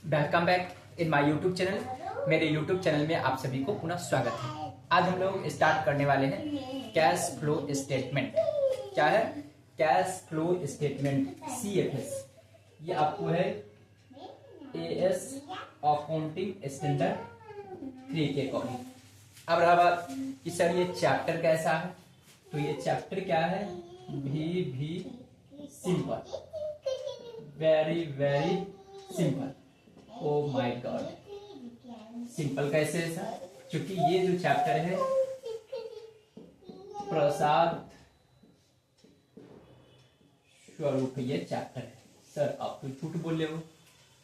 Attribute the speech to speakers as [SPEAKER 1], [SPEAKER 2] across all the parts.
[SPEAKER 1] Welcome back in my YouTube channel. मेरे YouTube channel में आप सभी को पुनः स्वागत है। आज हम लोग स्टार्ट करने वाले हैं कैश फ्लो स्टेटमेंट। क्या है कैश फ्लो स्टेटमेंट? CFS। ये आपको है AS अकाउंटिंग स्टैंडर्ड 3 के अकॉर्डिंग। अब रहा बात कि सर ये चैप्टर कैसा है, तो ये चैप्टर क्या है? भी simple, very very simple. Oh my God, simple कैसे है सर? क्योंकि ये जो चैप्टर है प्रसाद स्वरूप ये चैप्टर है। सर आप तो झूठ बोल रहे हो,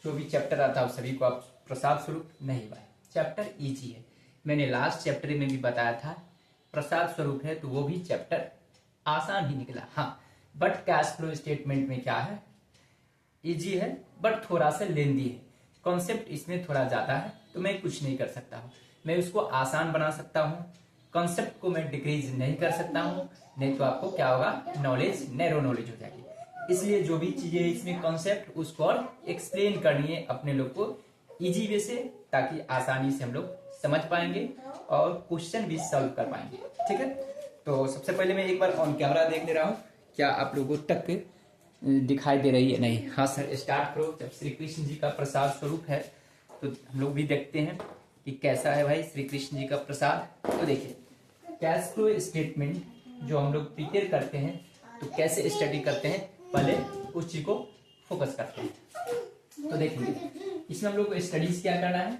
[SPEAKER 1] जो भी चैप्टर आता है सभी को आप प्रसाद स्वरूप नहीं भाई, चैप्टर इजी है। मैंने लास्ट चैप्टर में भी बताया था प्रसाद स्वरूप है, तो वो भी चैप्टर आसान ही निकला। हाँ, बट कैश फ्लो स्टेटमेंट में क्या है, इजी है बट थोड़ा सा लेंदी है। कॉन्सेप्ट इसमें थोड़ा ज्यादा है, तो मैं कुछ नहीं कर सकता हूँ। मैं उसको आसान बना सकता हूँ, कॉन्सेप्ट को मैं डिक्रीज नहीं कर सकता हूँ, नहीं तो आपको क्या होगा, नॉलेज नैरो नॉलेज हो जाएगी। इसलिए जो भी चीजें इसमें कॉन्सेप्ट उसको और एक्सप्लेन करनी है अपने लोग को इजी वे से, ताकि आसानी से हम लोग समझ पाएंगे और क्वेश्चन भी सॉल्व कर पाएंगे। ठीक है, तो सबसे पहले मैं एक बार ऑन कैमरा देख ले रहा हूँ, क्या आप लोगों तक दिखाई दे रही है? नहीं। हाँ सर स्टार्ट करो। जब श्री कृष्ण जी का प्रसाद स्वरूप है तो हम लोग भी देखते हैं कि कैसा है भाई श्री कृष्ण जी का प्रसाद। तो देखिए कैश फ्लो स्टेटमेंट जो हम लोग प्रिपेयर करते हैं, तो कैसे स्टडी करते हैं, पहले उस चीज को फोकस करते हैं। तो देखेंगे इसमें हम लोग को स्टडीज क्या करना है,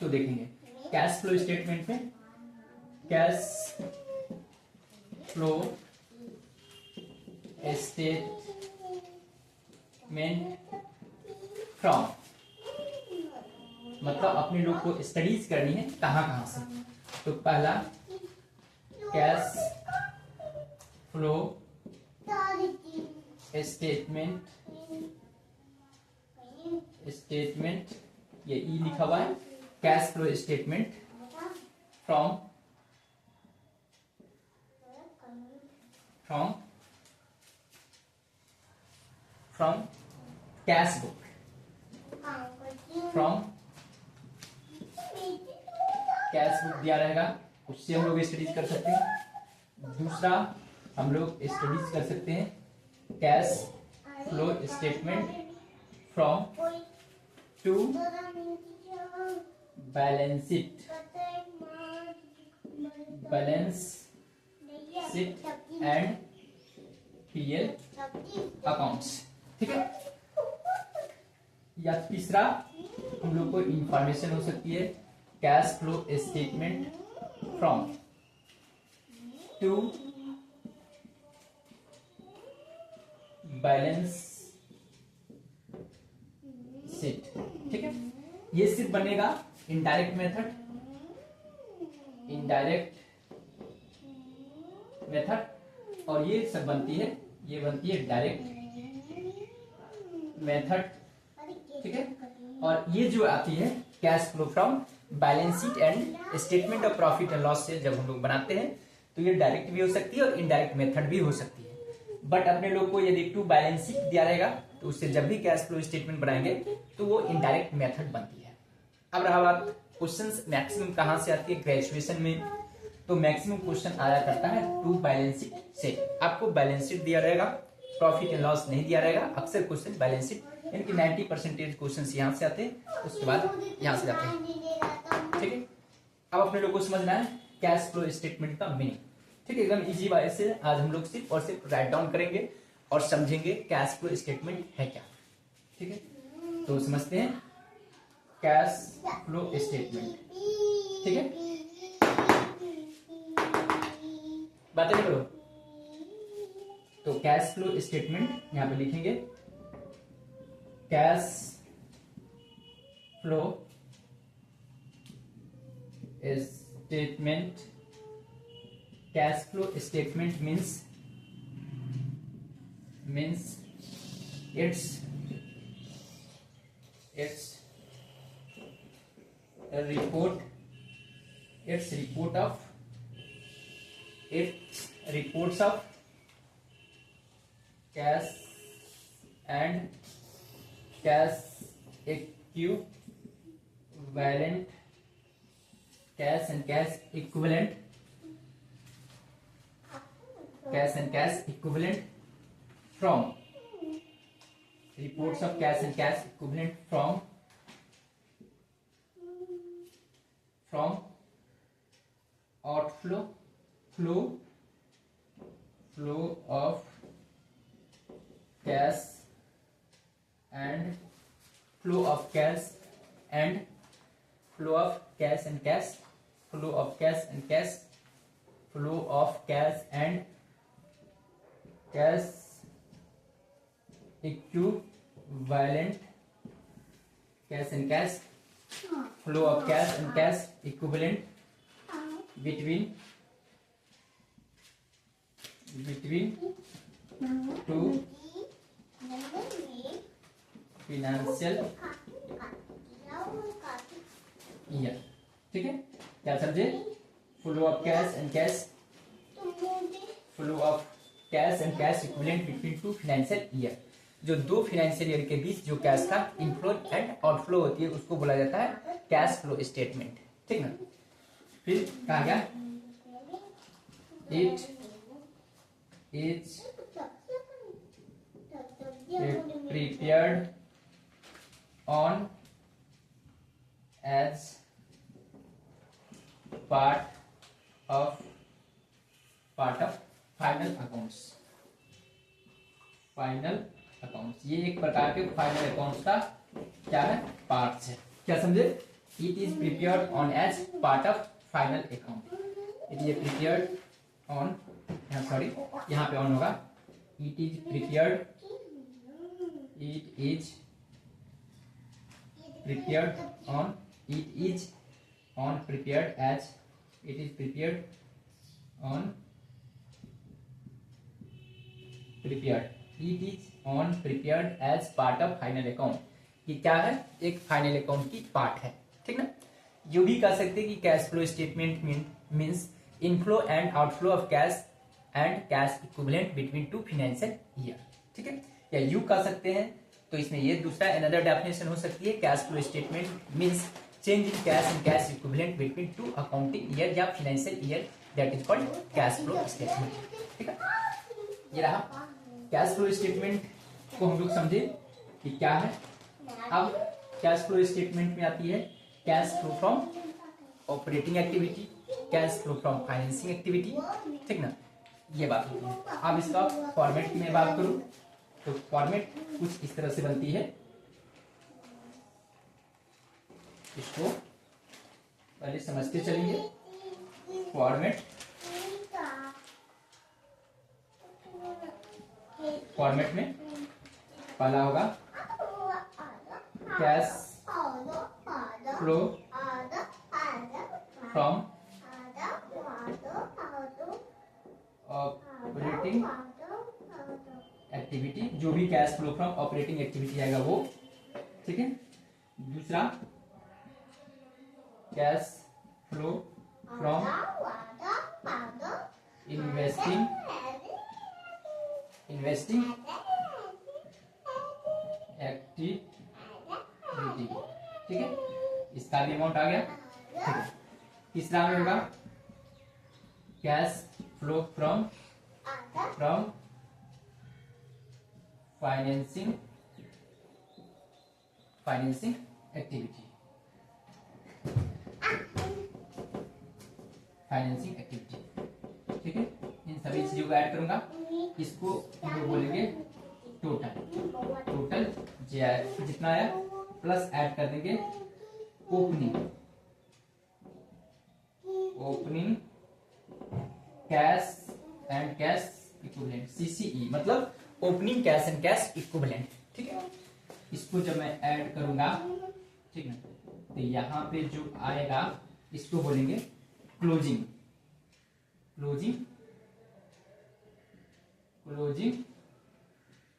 [SPEAKER 1] तो देखेंगे कैश फ्लो स्टेटमेंट में कैश फ्लो स्टेटमेंट फ्रॉम, मतलब अपने लोग को स्टडीज करनी है कहां कहां से। तो पहला कैश फ्लो स्टेटमेंट ये ई लिखा हुआ है, cash flow statement from cash book, from cash book दिया रहेगा, उससे हम लोग स्टडीज कर सकते हैं। दूसरा हम लोग स्टडीज कर सकते हैं cash flow statement from to balance sheet and PL accounts. ठीक है, या तीसरा हम लोग को इंफॉर्मेशन हो सकती है cash flow statement from to balance sheet. ठीक है, ये सिर्फ बनेगा इनडायरेक्ट मेथड और ये सब बनती है, ये बनती है डायरेक्ट मेथड। ठीक है, और ये जो आती है cash flow from balance sheet and statement of profit and loss से जब हम लोग बनाते हैं, तो ये डायरेक्ट भी हो सकती है और इनडायरेक्ट मेथड भी हो सकती है। बट अपने लोग को यदि टू बैलेंस शीट दिया रहेगा, तो उससे जब भी कैश फ्लो स्टेटमेंट बनाएंगे तो वो इनडायरेक्ट मेथड बनती है। अब रहा बात क्वेश्चंस मैक्सिमम कहां से आती है ग्रेजुएशन में, तो मैक्सिमम क्वेश्चन आया करता है टू बैलेंस शीट से। आपको बैलेंस शीट दिया रहेगा, प्रॉफिट एंड लॉस नहीं दिया रहेगा। अक्सर क्वेश्चन बैलेंस शीट, यानी कि 90% क्वेश्चन यहाँ से आते हैं, उसके बाद यहाँ से जाते हैं। ठीक है, अब अपने लोगों को समझना है कैश फ्लो स्टेटमेंट का मीनिंग। ठीक है, एकदम इजी वे से आज हम लोग सिर्फ और सिर्फ राइट डाउन करेंगे और समझेंगे कैश फ्लो स्टेटमेंट है क्या। ठीक है, तो समझते हैं कैश फ्लो स्टेटमेंट। ठीक है, बातें नहीं करो। तो कैश फ्लो स्टेटमेंट यहां पे लिखेंगे cash flow statement. Cash flow statement means it's reports of cash and cash equivalent cash and cash equivalent from reports of cash and cash equivalent from outflow flow of cash and flow of cash and flow of cash and cash flow of cash and cash flow of cash and cash equivalent cash and cash flow of cash and cash equivalent between two financial year. ठीक है, क्या समझे? Flow of cash and cash equivalent between to financial year. जो दो financial year के बीच जो cash का inflow and outflow होती है उसको बोला जाता है कैश फ्लो स्टेटमेंट। ठीक ना। फिर कहा गया it is prepared on as part of final accounts। ये एक प्रकार के फाइनल अकाउंट्स का क्या है? पार्ट्स है। क्या समझे? It is prepared on as part of final account. It is prepared on, sorry यहाँ पे ऑन होगा। It is prepared as part of final account. ये क्या है? एक फाइनल अकाउंट की पार्ट है। ठीक ना। यू भी कह सकते हैं कि cash flow statement means inflow and outflow of cash and cash equivalent between to financial year. ठीक है, या यू कह सकते हैं। तो इसमें ये दूसरा अनदर डेफिनेशन हो सकती है, cash flow statement means change in cash and cash equivalent between two accounting year या financial year, that is called cash flow statement. ठीक है, ये रहा कैश फ्लो स्टेटमेंट को हम लोग समझे कि क्या है। अब कैश फ्लो स्टेटमेंट में आती है cash flow from operating activity, cash flow from financing activity. ठीक ना, ये बात होती है। अब इसका फॉर्मेट की मैं बात करूं तो फॉर्मेट कुछ इस तरह से बनती है। इसको पहले समझते चलेंगे। फॉर्मेट में पहला होगा cash flow from operating activity, जो भी cash flow from operating activity आएगा वो। ठीक है, दूसरा cash flow from investing activity. ठीक है, इसका भी अमाउंट आ गया। ठीक है, तीसरा में होगा cash flow from financing activity. ठीक है, इन सभी चीजों को ऐड करूंगा। इसको हम लोग बोलेंगे टोटल जितना आया प्लस ऐड कर देंगे opening cash and cash equivalent, CCE मतलब opening cash and cash equivalent. ठीक है, इसको जब मैं ऐड करूंगा, ठीक है, तो यहां पे जो आएगा इसको बोलेंगे closing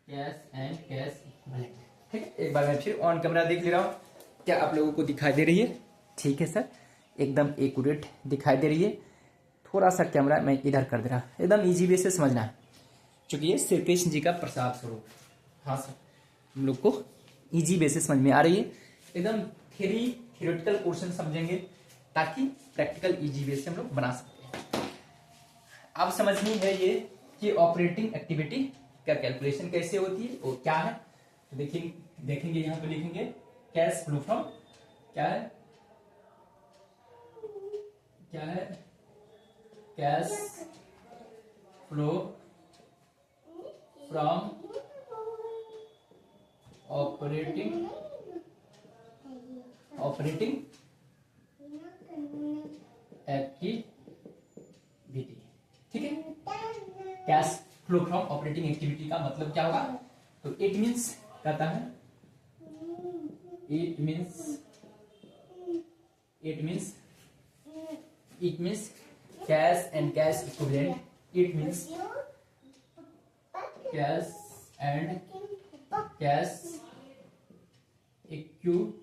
[SPEAKER 1] cash and cash equivalent. ठीक है, एक बार मैं फिर ऑन कैमरा देख ले रहा हूं, क्या आप लोगों को दिखाई दे रही है? ठीक है सर, एकदम एक्यूरेट दिखाई दे रही है। थोड़ा सा कैमरा मैं इधर कर दे रहा, एकदम इजी वे से समझना है, क्योंकि ये श्री कृष्ण जी का प्रसाद स्वरूप। हाँ सर, हम लोग को इजी वे से समझ में आ रही है। एकदम थियोरेटिकल पोर्शन समझेंगे ताकि प्रैक्टिकल इजी वे से हम लोग बना सकते हैं। अब समझनी है ये कि ऑपरेटिंग एक्टिविटी का कैलकुलेशन कैसे होती है, वो क्या है। तो देखेंगे यहाँ पे लिखेंगे कैश फ्लो फ्रॉम, क्या है cash flow from operating activity. ठीक है, cash flow from operating activity का मतलब क्या होगा, तो इट मीन्स कहता है it means cash and cash equivalent, it means cash and cash equivalent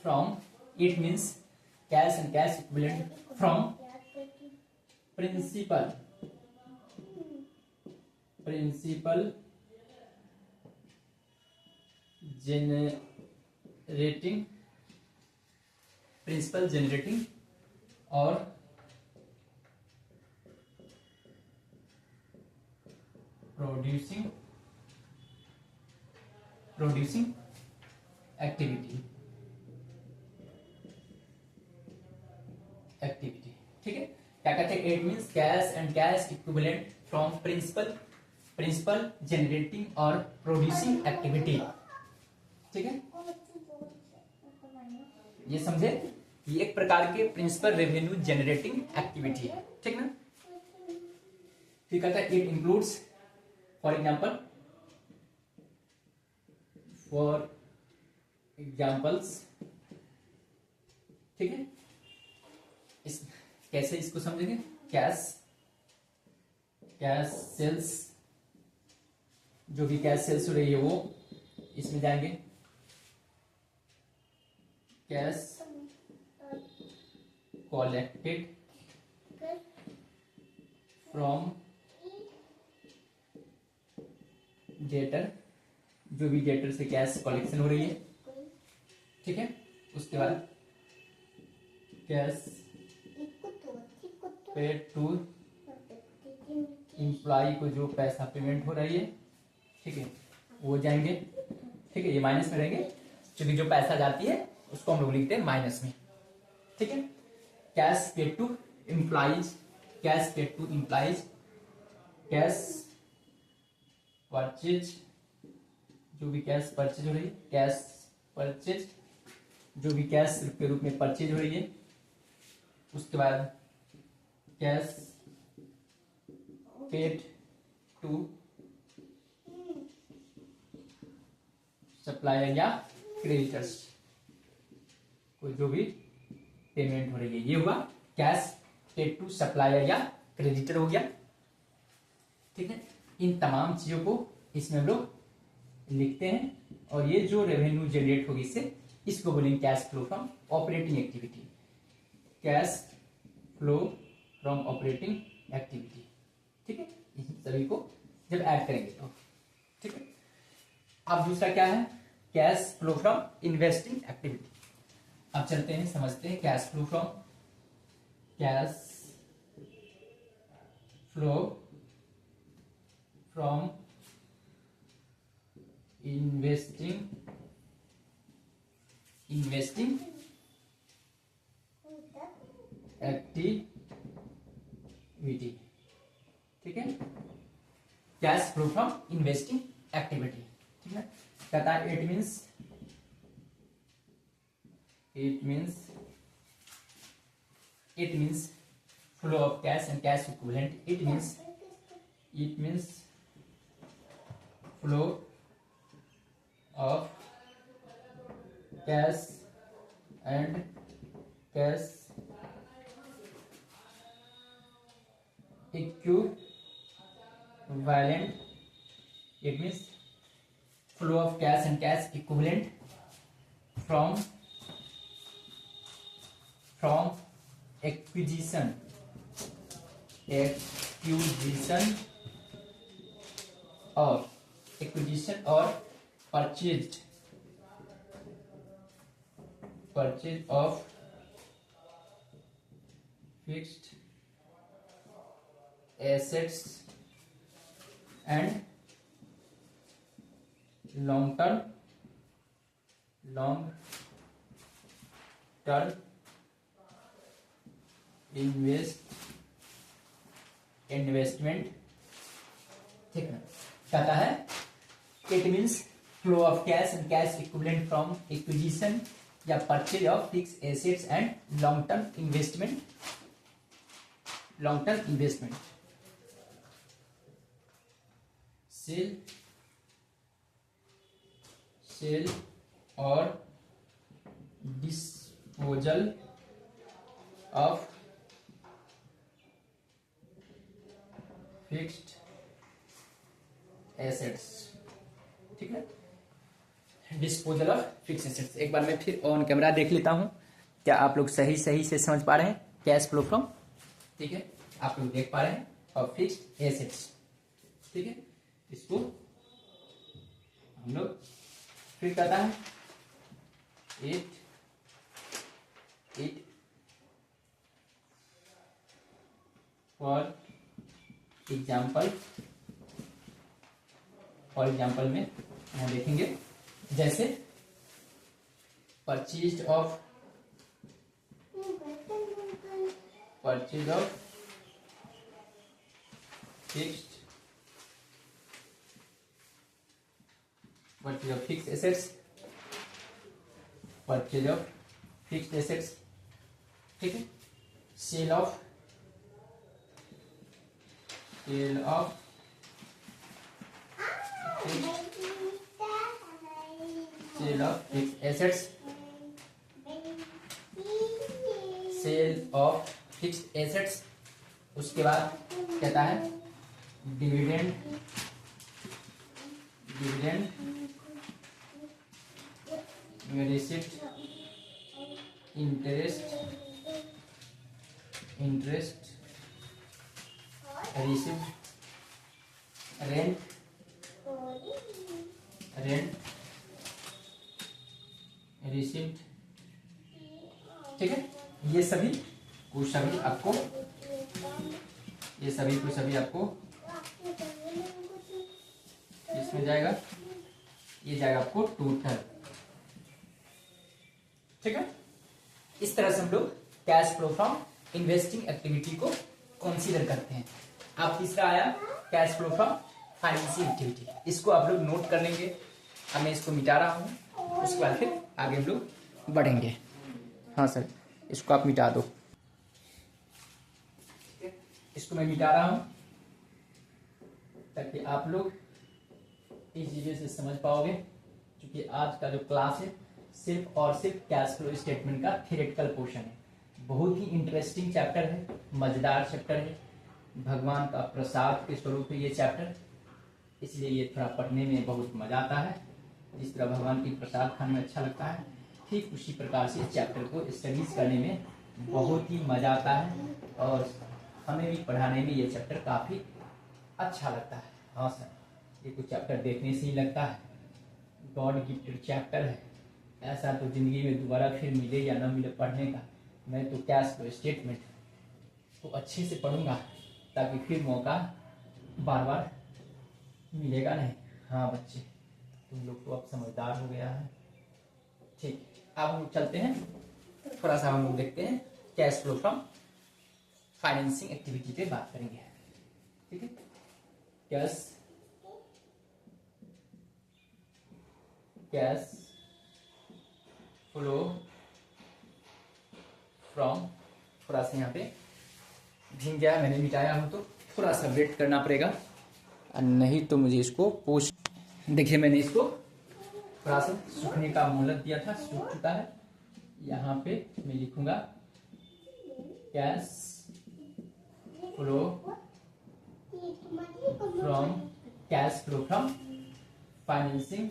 [SPEAKER 1] from, it means cash and cash equivalent from principal generating और प्रोड्यूसिंग एक्टिविटी। ठीक है, क्या कहते हैं, it means cash and cash equivalent from principal generating और producing activity. ठीक है, ये समझे, ये एक प्रकार के प्रिंसिपल रेवेन्यू जनरेटिंग एक्टिविटी है। ठीक ना, फिर कहता है इट इंक्लूड्स फॉर एग्जाम्पल्स। ठीक है, कैसे इसको समझेंगे, कैश सेल्स, जो भी कैश सेल्स हो रही है वो इसमें जाएंगे, कैश कलेक्टेड फ्रॉम डेटर, जो भी डेटर से कैश कलेक्शन हो रही है। ठीक है, उसके बाद कैश पेड टू एम्प्लॉय को जो पैसा पेमेंट हो रही है, ठीक है, वो जाएंगे। ठीक है, ये माइनस में रहेंगे क्योंकि जो पैसा जाती है उसको हम लोग लिखते हैं माइनस में। ठीक है, cash paid to employees, cash purchase, जो भी कैश परचेज हो रही है, कैश परचेज, जो भी कैश के रूप में परचेज हो रही है। उसके बाद कैश पेड टू सप्लायर या क्रेडिटर्स को जो भी पेमेंट हो रही है, ये हुआ कैश पेड टू सप्लायर या क्रेडिटर हो गया। ठीक है, इन तमाम चीजों को इसमें हम लोग लिखते हैं और ये जो रेवेन्यू जनरेट होगी इसको बोलेंगे cash flow from operating activity, cash flow from operating activity. ठीक है, इन सभी को जब ऐड करेंगे तो ठीक है। अब दूसरा क्या है, cash flow from investing activity. अब चलते हैं, समझते हैं cash flow from investing activity. ठीक है, cash flow from investing activity. ठीक है, कहता है it means flow of cash and cash equivalent, it means flow of cash and cash equivalent, it means flow of cash and cash equivalent from acquisition of acquisition और purchase of fixed assets and long term investment. ठीक है, कहता है it means flow of cash and cash equivalent from acquisition या purchase of fix assets and long term investment. Sale और disposal of fixed assets. ठीक है, disposal of fix assets. एक बार मैं फिर ऑन कैमरा देख लेता हूं, क्या आप लोग सही से समझ पा रहे हैं? कैश फ्लो फ्रॉम, ठीक है, आप लोग देख पा रहे हैं, और फिक्स्ड एसेट्स। ठीक है, इसको हम लोग फिर कहता है इट फॉर एग्जाम्पल में यहाँ देखेंगे, जैसे परचेज ऑफ फिक्स्ड एसेट्स, ठीक है, सेल ऑफ फिक्स्ड एसेट्स। उसके बाद कहता है dividend receipt, interest receipt, rent receipt. ठीक है, ये सभी को सभी आपको इसमें जाएगा, ये जाएगा आपको टोटल। ठीक है, इस तरह से हम लोग cash flow from investing activity को कंसीडर करते हैं। अब तीसरा आया cash flow from financial activity. इसको आप लोग नोट कर लेंगे। अब मैं इसको मिटा रहा हूं, उसके बाद फिर आगे हम लोग बढ़ेंगे। हाँ सर, इसको आप मिटा दो। इसको मैं मिटा रहा हूं ताकि आप लोग इस चीजें से समझ पाओगे, क्योंकि आज का जो क्लास है सिर्फ और सिर्फ कैश फ्लो स्टेटमेंट का थ्योरेटिकल पोर्शन है। बहुत ही इंटरेस्टिंग चैप्टर है, मजेदार चैप्टर है, भगवान का प्रसाद के स्वरूप है ये चैप्टर, इसलिए ये थोड़ा पढ़ने में बहुत मजा आता है। जिस तरह भगवान की प्रसाद खाने में अच्छा लगता है, ठीक उसी प्रकार से इस चैप्टर को स्टडीज करने में बहुत ही मजा आता है, और हमें भी पढ़ाने में ये चैप्टर काफी अच्छा लगता है। हाँ सर, ये कुछ चैप्टर देखने से ही लगता है गॉड गिफ्टेड चैप्टर है। ऐसा तो जिंदगी में दोबारा फिर मिले या ना मिले पढ़ने का। मैं तो कैश फ्लो स्टेटमेंट को अच्छे से पढ़ूंगा ताकि फिर मौका बार बार मिलेगा नहीं। हाँ बच्चे, तुम लोग तो अब समझदार हो गया है। ठीक, अब हम चलते हैं, थोड़ा सा हम लोग देखते हैं cash flow from financing activity पे बात करेंगे। ठीक है, कैश फ्लो फ्रॉम, थोड़ा सा यहाँ पे भीग गया, मैंने मिटाया हूं तो थोड़ा सा वेट करना पड़ेगा, नहीं तो मुझे इसको पोस्ट। देखिए मैंने इसको थोड़ा सा सूखने का मोहलत दिया था, सूख चुका है। यहाँ पे मैं लिखूंगा cash flow from financing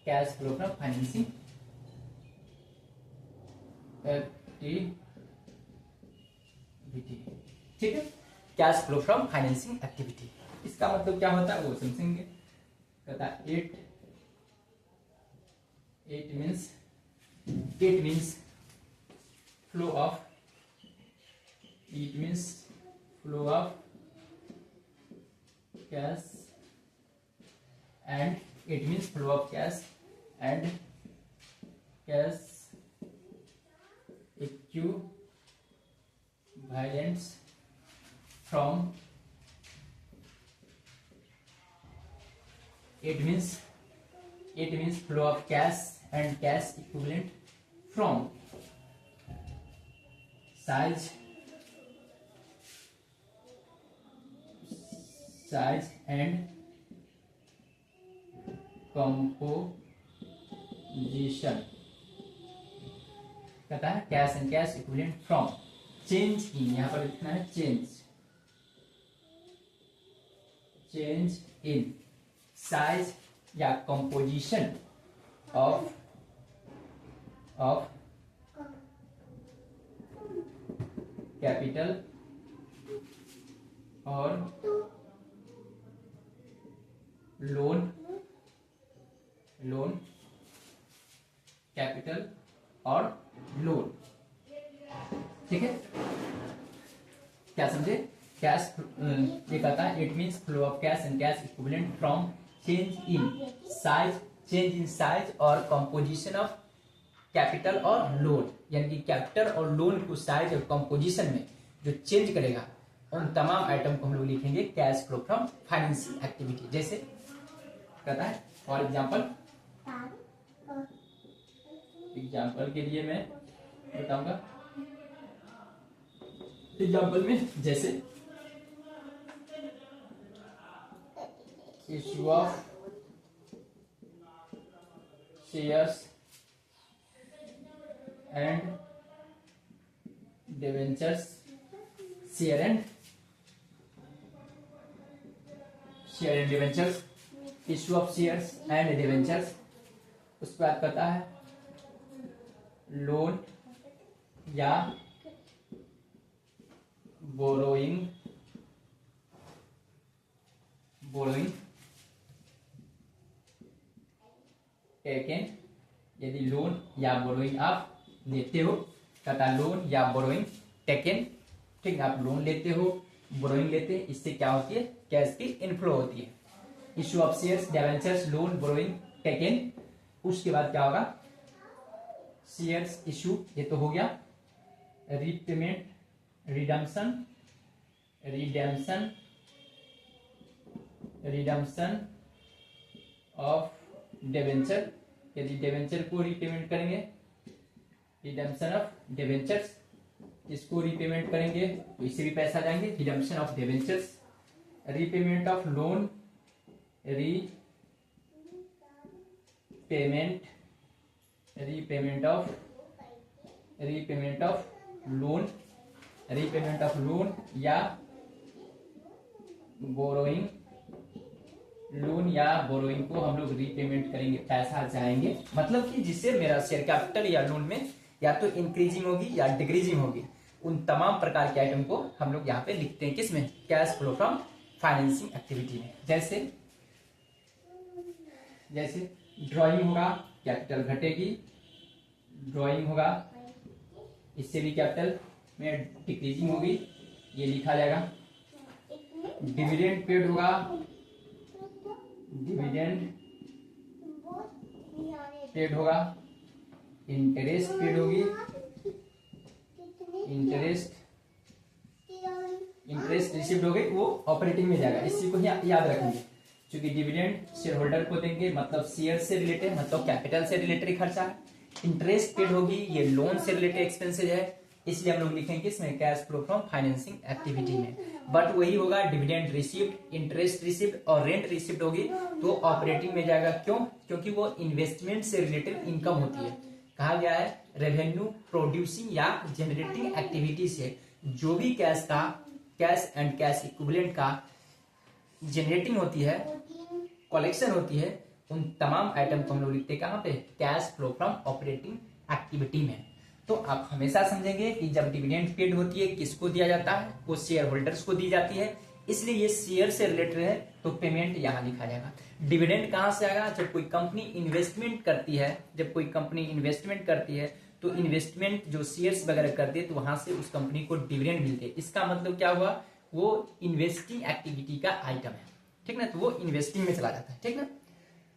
[SPEAKER 1] cash flow from financing activity. ठीक है, cash flow from financing activity. इसका मतलब क्या होता है वो समझेंगे। कहता है it means flow of cash and it means flow of cash and cash equivalents from it means flow of cash and cash equivalent from size and composition। कहता है cash and cash equivalent from change in, यहां पर लिखना है change in size या composition of capital और loan capital और loan. ठीक है, क्या समझे? कैश ये कहता है it means flow of cash and cash equivalent from change in size और कंपोजिशन ऑफ कैपिटल और लोन, यानी कि कैपिटल और लोन को साइज और कंपोजिशन में जो चेंज करेगा उन तमाम आइटम को हम लोग लिखेंगे cash flow from financing activity. जैसे कहता है फॉर एग्जाम्पल के लिए मैं बताऊंगा। एग्जाम्पल में जैसे issue of shares and debentures, share and debentures, issue of shares and debentures. उसके बाद कहता है लोन या बोरोइंग टेकन, यदि लोन या बोरोइंग आप लेते हो, कहता लोन या बोरोइंग टेकन। ठीक, आप लोन लेते हो, बोरोइंग लेते हैं, इससे क्या होती है? कैश की इनफ्लो होती है। Issue of shares, debentures, loan, borrowing taken. उसके बाद क्या होगा? शेयर्स इश्यू, ये तो हो गया। रीपेमेंट, रिडम्पशन ऑफ डिवेंचर, यदि डिवेंचर को रीपेमेंट करेंगे, रिडम्पशन ऑफ डिवेंचर्स, इसको रीपेमेंट करेंगे तो इससे भी पैसा जाएंगे, redemption of debentures. Repayment of loan, repayment of loan या बोरोइंग, लोन या बोरोइंग को हम लोग रीपेमेंट करेंगे, पैसा जाएंगे। मतलब कि जिससे मेरा शेयर कैपिटल या लोन में या तो इंक्रीजिंग होगी या डिक्रीजिंग होगी, उन तमाम प्रकार के आइटम को हम लोग यहाँ पे लिखते हैं किसमें? Cash flow from financing activity में। जैसे ड्राइंग होगा, कैपिटल घटेगी, ड्राइंग होगा, इससे भी कैपिटल में डिक्रीजिंग होगी, ये लिखा जाएगा। डिविडेंड पेड होगा, इंटरेस्ट पेड होगी, इंटरेस्ट रिसीव्ड हो गई, वो ऑपरेटिंग में जाएगा। इसी को याद रखेंगे, क्योंकि डिविडेंड शेयर होल्डर को देंगे, मतलब शेयर से रिलेटेड, मतलब कैपिटल से रिलेटेड खर्चा है। इंटरेस्ट पेड होगी, ये लोन से रिलेटेड एक्सपेंसेज है, इसलिए हम लोग लिखेंगे इसमें cash flow from financing activity में। बट वही होगा, डिविडेंड रिसीव्ड, इंटरेस्ट रिसीव्ड और रेंट रिसीव्ड होगी तो ऑपरेटिंग में जाएगा। क्यों? क्योंकि वो इन्वेस्टमेंट से रिलेटेड इनकम होती है। कहा गया है रेवेन्यू प्रोड्यूसिंग या जनरेटिंग एक्टिविटी से जो भी कैश एंड कैश इक्विवेलेंट का जनरेटिंग होती है, कलेक्शन होती है, उन तमाम आइटम को हम लोग लिखते हैं कहाँ पे? Cash flow from operating activity में। तो आप हमेशा समझेंगे कि जब डिविडेंड पेड होती है किसको दिया जाता है, वो शेयर होल्डर्स को दी जाती है, इसलिए ये शेयर से रिलेटेड है तो पेमेंट यहाँ लिखा जाएगा। डिविडेंड कहाँ से आएगा, जब कोई कंपनी इन्वेस्टमेंट करती है, जब कोई कंपनी इन्वेस्टमेंट करती है तो इन्वेस्टमेंट जो शेयर्स वगैरह करती है तो वहां से उस कंपनी को डिविडेंड मिलते हैं। इसका मतलब क्या हुआ, वो इन्वेस्टिंग एक्टिविटी का आइटम है, ठीक ना, तो वो इन्वेस्टिंग में चला जाता है, ठीक ना।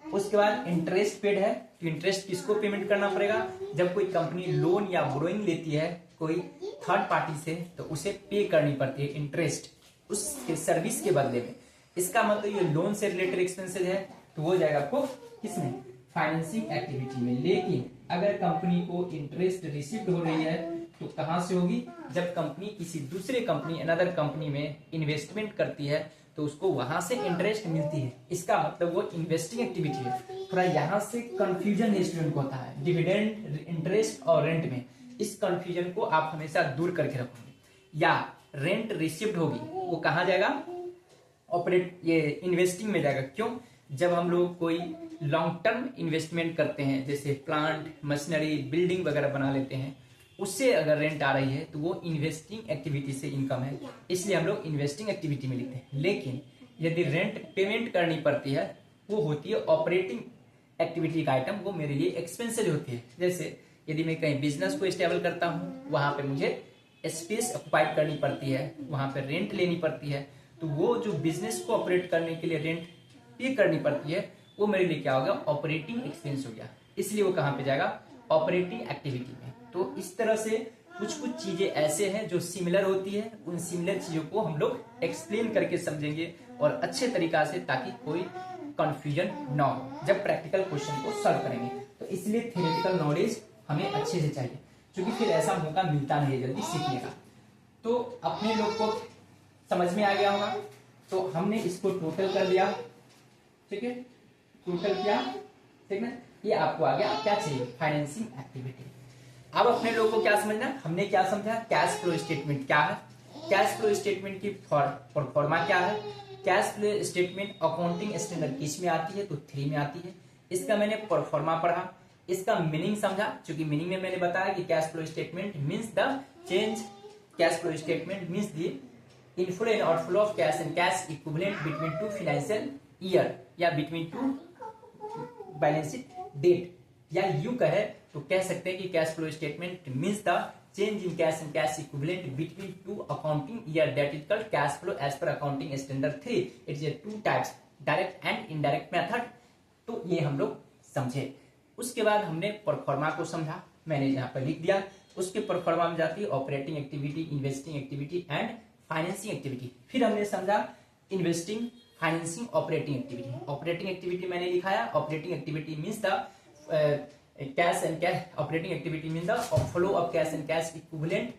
[SPEAKER 1] उसके बाद इंटरेस्ट पेड है, तो इंटरेस्ट किसको पेमेंट करना पड़ेगा, जब कोई कंपनी लोन या बोरोइंग लेती है कोई थर्ड पार्टी से तो उसे पे करनी पड़ती है इंटरेस्ट उसके सर्विस के बदले में। इसका मतलब ये लोन से रिलेटेड एक्सपेंसेस है तो वो जाएगा आपको किसमें, फाइनेंसिंग एक्टिविटी में। लेकिन अगर कंपनी को इंटरेस्ट रिसीव हो रही है तो कहां से होगी, जब कंपनी किसी दूसरे कंपनी अनदर कंपनी में इन्वेस्टमेंट करती है तो उसको वहां से इंटरेस्ट मिलती है। इसका मतलब वो इन्वेस्टिंग एक्टिविटी है। थोड़ा यहाँ से कंफ्यूजन स्टूडेंट को होता है डिविडेंड, इंटरेस्ट और रेंट में, इस कंफ्यूजन को आप हमेशा दूर करके रखोगे। या रेंट रिसिप्ट होगी वो कहाँ जाएगा, ऑपरेट ये इन्वेस्टिंग में जाएगा। क्यों, जब हम लोग कोई लॉन्ग टर्म इन्वेस्टमेंट करते हैं जैसे प्लांट मशीनरी बिल्डिंग वगैरह बना लेते हैं, उससे अगर रेंट आ रही है तो वो इन्वेस्टिंग एक्टिविटी से इनकम है, इसलिए हम लोग इन्वेस्टिंग एक्टिविटी में लिखते हैं। लेकिन यदि रेंट पेमेंट करनी पड़ती है वो होती है ऑपरेटिंग एक्टिविटी का आइटम, वो मेरे लिए एक्सपेंसिव होती है। जैसे यदि मैं कहीं बिजनेस को स्टेबल करता हूँ वहां पे मुझे स्पेस ऑक्युपाइड करनी पड़ती है, वहां पे रेंट लेनी पड़ती है, तो वो जो बिजनेस को ऑपरेट करने के लिए रेंट पे करनी पड़ती है वो मेरे लिए क्या होगा, ऑपरेटिंग एक्सपेंस हो गया, इसलिए वो कहां पे जाएगा, ऑपरेटिंग एक्टिविटी में। तो इस तरह से कुछ कुछ चीजें ऐसे हैं जो सिमिलर होती है, उन सिमिलर चीजों को हम लोग एक्सप्लेन करके समझेंगे और अच्छे तरीका से, ताकि कोई कंफ्यूजन ना हो जब प्रैक्टिकल क्वेश्चन को सॉल्व करेंगे। तो इसलिए थ्योरेटिकल नॉलेज हमें अच्छे से चाहिए, क्योंकि फिर ऐसा मौका मिलता नहीं है जल्दी सीखने का। तो अपने लोग को समझ में आ गया होगा, तो हमने इसको टोटल कर दिया, ठीक है, टोटल किया, ठीक है, ये आपको आ गया क्या चाहिए, फाइनेंसिंग एक्टिविटी। अब अपने लोगों को क्या समझना, हमने क्या समझा, कैश फ्लो स्टेटमेंट क्या है, कैश फ्लो स्टेटमेंट की प्रोफार्मा क्या है, cash flow statement accounting standard किस में आती है, तो 3 में आती है। इसका मैंने प्रोफार्मा पढ़ा, इसका मीनिंग समझा, क्योंकि मीनिंग में मैंने बताया कि cash flow statement means the change, cash flow statement means the inflow and outflow of cash and cash equivalent between 2 financial year या बिटवीन 2 बैलेंस शीट डेट, या यूं कहे तो कह सकते हैं कि cash flow statement means the change in cash and cash equivalent between 2 accounting year, that is called cash flow as per accounting standard 3। It is 2 types, direct and indirect method. तो ये हम लोग समझे। उसके बाद हमने परफॉर्मा को समझा, मैंने यहाँ पर लिख दिया। उसके परफॉर्मा में जाती है operating activity, investing activity and financing activity. फिर हमने समझा investing, financing, operating activity. Operating activity मैंने लिखाया, operating activity means the cash and cash, operating activity means the flow of cash and cash equivalent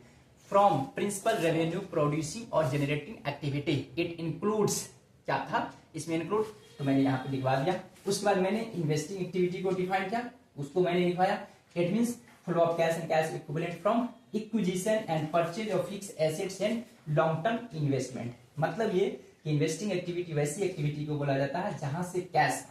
[SPEAKER 1] from principal revenue producing और generating activity. It includes, क्या था इसमें include, तो मैंने यहाँ पे लिखवा दिया। उसके बाद मैंने इन्वेस्टिंग एक्टिविटी को डिफाइन किया, उसको मैंने लिखवाया, it means flow of cash and cash equivalent from acquisition and purchase of fixed assets and long term investment. मतलब ये कि इन्वेस्टिंग एक्टिविटी वैसी एक्टिविटी को बोला जाता है जहां से कैश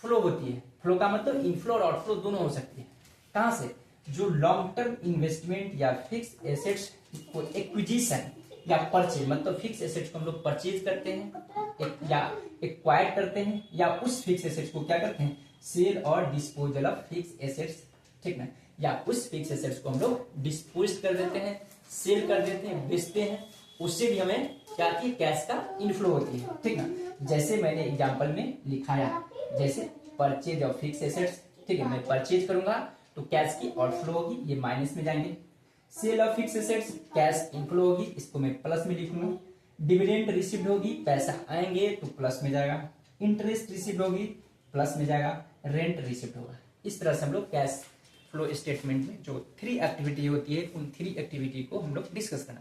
[SPEAKER 1] फ्लो होती है। फ्लो का मतलब इनफ्लो और आउटफ्लो दोनों हो सकती है। कहां से, जो लॉन्ग टर्म इन्वेस्टमेंट या फिक्स्ड एसेट्स को एक्विजिशन या परचेज, मतलब फिक्स एसेट्स को हम लोग परचेज करते हैं या एक्वायर करते हैं, या उस फिक्स एसेट्स को क्या करते हैं, सेल और डिस्पोजल ऑफ फिक्स एसेट्स, ठीक ना, या उस फिक्स एसेट्स को हम लोग डिस्पोज कर देते हैं, सेल कर देते हैं, बेचते हैं, उससे भी हमें क्या आती है, कैश का इनफ्लो होती है, ठीक ना। जैसे मैंने एग्जांपल में लिखाया, जैसे परचेज ऑफ फिक्स एसेट्स, ठीक है, मैं परचेज करूंगा तो कैश की आउटफ्लो होगी, ये माइनस में जाएंगे। Sale of fix assets, cash inflow होगी, इसको मैं प्लस में लिखूंगा। डिविडेंड रिसीव्ड होगी, पैसा आएंगे तो प्लस में जाएगा। इंटरेस्ट रिसीव्ड होगी, प्लस में जाएगा। रेंट रिसीव्ड होगा। इस तरह से हम लोग कैश फ्लो स्टेटमेंट में जो 3 एक्टिविटी होती है, उन 3 एक्टिविटी को हम लोग डिस्कस करना।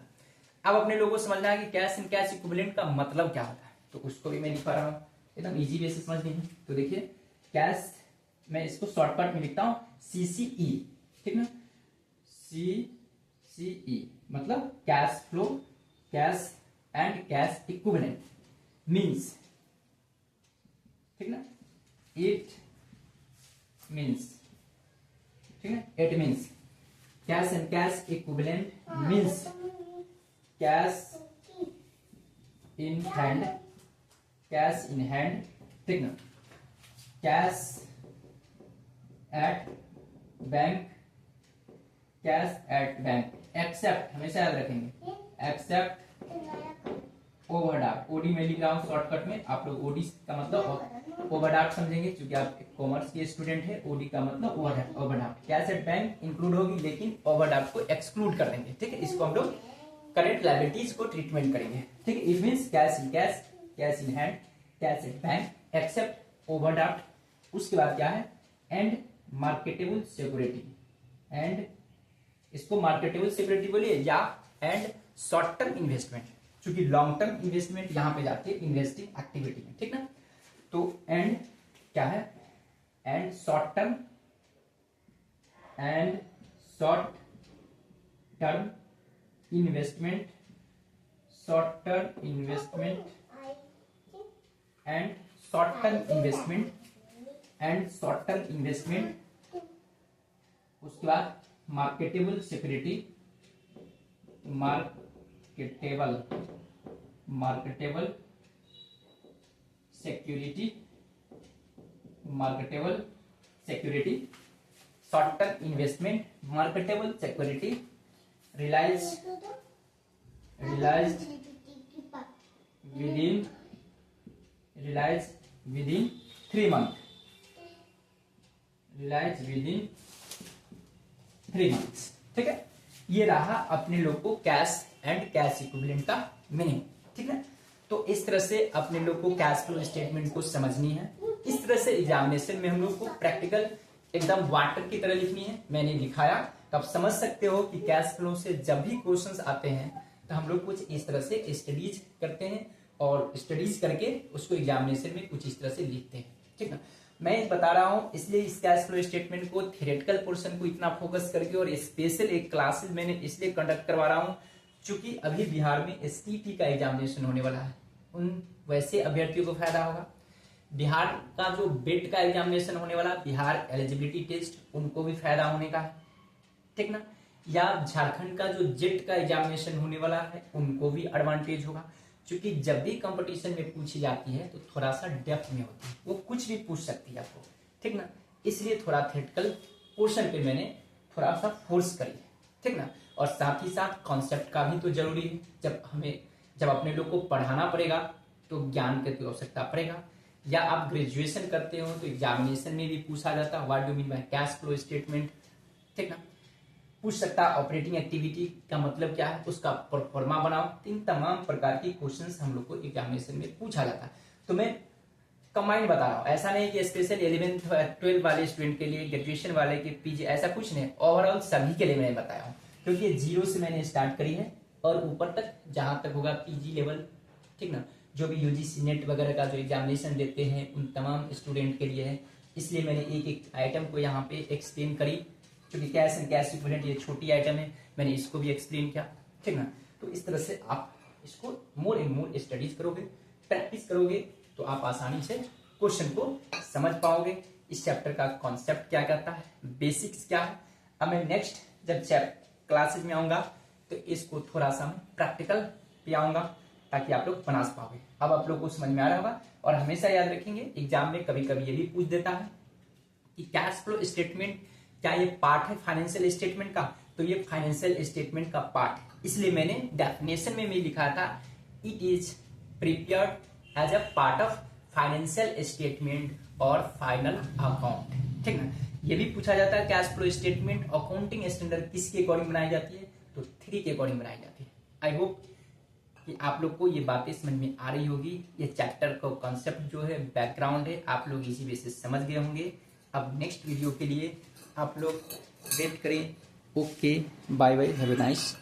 [SPEAKER 1] अब अपने लोगों को समझना है कि कैश एंड कैश इक्विवेलेंट का मतलब क्या होता है, तो उसको भी मैं लिखा रहा हूँ, एकदम इजी वे से समझनी है। तो देखिए कैश, मैं इसको शॉर्टकट में लिखता हूँ CCE, ठीक ना, CCE मतलब cash flow, cash and cash equivalent means, ठीक ना, इट मींस, ठीक है, it means cash and cash equivalent means cash in hand, cash in hand, ठीक ना, cash at bank, cash at bank, except हमेशा याद रखेंगे, एक्सेप्ट ओवरड्राफ्ट। ओडी में लिख रहा हूं शॉर्टकट में, आप लोग ओडी का मतलब ओवरड्राफ्ट समझेंगे क्योंकि आप कॉमर्स के स्टूडेंट है। ओडी का मतलब overdraft. Cash at bank include होगी लेकिन ओवरड्राफ्ट को एक्सक्लूड कर देंगे, ठीक है। इसको हम लोग करेंट लायबिलिटीज को ट्रीटमेंट करेंगे, ठीक है। It means cash in cash, cash in hand, cash at bank, except overdraft. उसके बाद क्या है, एंड मार्केटेबल सिक्योरिटी, एंड इसको मार्केटेबल सिक्योरिटी बोलिए या एंड शॉर्ट टर्म इन्वेस्टमेंट, क्योंकि लॉन्ग टर्म इन्वेस्टमेंट यहां पे जाती है इन्वेस्टिंग एक्टिविटी में, ठीक ना। तो एंड क्या है, and short term, and short term investment, short term investment, and short term investment, and short term investment. उसके बाद marketable security, marketable security, marketable security, short term investment, marketable security, realised within 3 months, realise within 3 months, ठीक है। ये रहा अपने लोग को cash and cash equivalent का मीनिंग, ठीक है। तो इस तरह से अपने लोग को कैश फ्लो स्टेटमेंट को समझनी है। इस तरह से एग्जामिनेशन में हम लोग को प्रैक्टिकल एकदम वाटर की तरह लिखनी है। मैंने लिखाया तो आप समझ सकते हो कि कैश फ्लो से जब भी क्वेश्चंस आते हैं तो हम लोग कुछ इस तरह से स्टडीज करते हैं और स्टडीज करके उसको एग्जामिनेशन में कुछ इस तरह से लिखते हैं, ठीक ना। मैं बता रहा हूं इसलिए इस कैश फ्लो स्टेटमेंट को थियोरेटिकल पोर्शन को इतना फोकस करके और स्पेशल एक क्लासेस मैंने इसलिए कंडक्ट करवा रहा हूं क्योंकि अभी बिहार में एसटीटी का एग्जामिनेशन होने वाला है। उन वैसे अभ्यर्थियों को फायदा होगा। बिहार का जो बेट का एग्जामिनेशन होने वाला, बिहार एलिजिबिलिटी टेस्ट, उनको भी फायदा होने का है, ठीक ना। या झारखंड का जो जेट का एग्जामिनेशन होने वाला है उनको भी एडवांटेज होगा, क्योंकि जब भी कंपटीशन में पूछी जाती है तो थोड़ा सा डेप्थ में होती है, वो कुछ भी पूछ सकती है आपको, ठीक ना। इसलिए थोड़ा थियोरेटिकल पोर्शन पे मैंने थोड़ा सा फोर्स करी है, ठीक ना। और साथ ही साथ कॉन्सेप्ट का भी तो जरूरी है। जब अपने लोग को पढ़ाना पड़ेगा तो ज्ञान की आवश्यकता पड़ेगा। या आप ग्रेजुएशन करते हो तो एग्जामिनेशन में भी पूछा जाता है what do mean by cash flow statement, ठीक ना। पूछ सकता है ऑपरेटिंग एक्टिविटी का मतलब क्या है, उसका प्रोफार्मा बनाओ। इन तमाम प्रकार की क्वेश्चंस हम लोग को एग्जामिनेशन में पूछा जाता है। तो मैं कंबाइंड बता रहा हूँ, ऐसा नहीं कि स्पेशल 11th 12 वाले स्टूडेंट के लिए, ग्रेजुएशन वाले के पीजी, ऐसा कुछ नहीं। ओवरऑल सभी के लिए मैंने बताया हूँ, क्योंकि 0 से मैंने स्टार्ट करी है और ऊपर तक जहां तक होगा पीजी लेवल, ठीक ना। जो भी यूजीसी नेट वगैरह का जो एग्जामिनेशन देते हैं उन तमाम स्टूडेंट के लिए है। इसलिए मैंने एक एक आइटम को यहाँ पे एक्सप्लेन करी, क्योंकि कैश एंड कैश इक्विवेलेंट ये छोटी आइटम है, मैंने इसको भी एक्सप्लेन किया, ठीक ना। तो इस तरह से आप इसको मोर एंड मोर स्टडीज करोगे, प्रैक्टिस करोगे तो आप आसानी से क्वेश्चन को समझ पाओगे। इस चैप्टर का कॉन्सेप्ट क्या कहता है, बेसिक्स क्या है। अब मैं नेक्स्ट जब क्लासेज में आऊंगा तो इसको थोड़ा सा मैं प्रैक्टिकल पे आऊंगा ताकि आप लोग बना पाओगे। अब आप लोग को समझ में आ रहा होगा। और हमेशा याद रखेंगे एग्जाम में कभी कभी ये भी पूछ देता है कि कैश फ्लो स्टेटमेंट क्या ये पार्ट है फाइनेंशियल स्टेटमेंट का, तो ये फाइनेंशियल स्टेटमेंट का पार्ट है। इसलिए मैंने डेफिनेशन में भी लिखा था it is prepared as a part of financial statement और फाइनल अकाउंट, ठीक ना। ये भी पूछा जाता है cash flow statement accounting standard किसके अकॉर्डिंग बनाई जाती है, तो 3 के अकॉर्डिंग बनाई जाती है। आई होप कि आप लोग को ये बातें समझ में आ रही होगी। ये चैप्टर का कॉन्सेप्ट जो है, बैकग्राउंड है, आप लोग इसी बेसिस समझ गए होंगे। अब नेक्स्ट वीडियो के लिए आप लोग वेट करें। Okay, bye bye, have a nice.